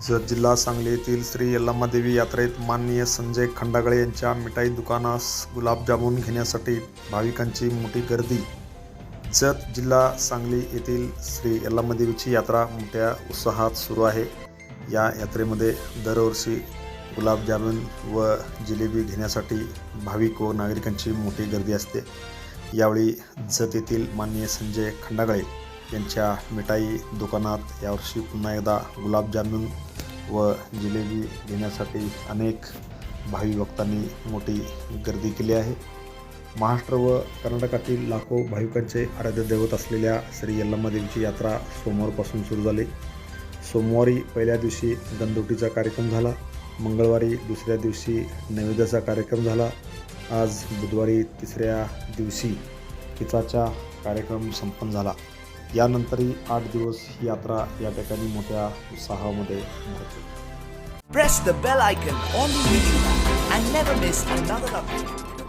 जत जिल्हा सांगली येथील श्री यल्लामादेवी यात्रेत माननीय संजय खंडागळे यांच्या मिठाई दुकानास गुलाबजामुन घेण्यासाठी भाविकांची मोठी गर्दी। जत जिल्हा सांगली येथील श्री यल्लामादेवीची यात्रा मोठ्या उत्साहात सुरू आहे। या यात्रेमध्ये दरवर्षी गुलाबजामुन व जिलेबी घेण्यासाठी भाविक व नागरिकांची मोठी गर्दी असते। यावेळी जत येथील माननीय संजय खंडागळे यांच्या मिठाई दुकानात यावर्षी पुन्हा एकदा गुलाबजामुन व जिलेबी घेण्यासाठी अनेक भावी भक्तांनी मोठी गर्दी केली आहे। महाराष्ट्र व कर्नाटकातील लाखो भाविकांचे आराध्य दैवत असलेल्या श्री यल्लामादेवीची यात्रा सोमवारपासून सुरू झाली। सोमवारी पहिल्या दिवशी गंधोटीचा कार्यक्रम झाला, मंगळवारी दुसऱ्या दिवशी नैवेद्याचा कार्यक्रम झाला, आज बुधवारी तिसऱ्या दिवशी खिचाचा कार्यक्रम संपन्न झाला। यानंतरही 8 दिवस ही यात्रा या ठिकाणी मोठ्या उत्साहामध्ये भरते। Press the bell icon on the YouTube and never miss another update.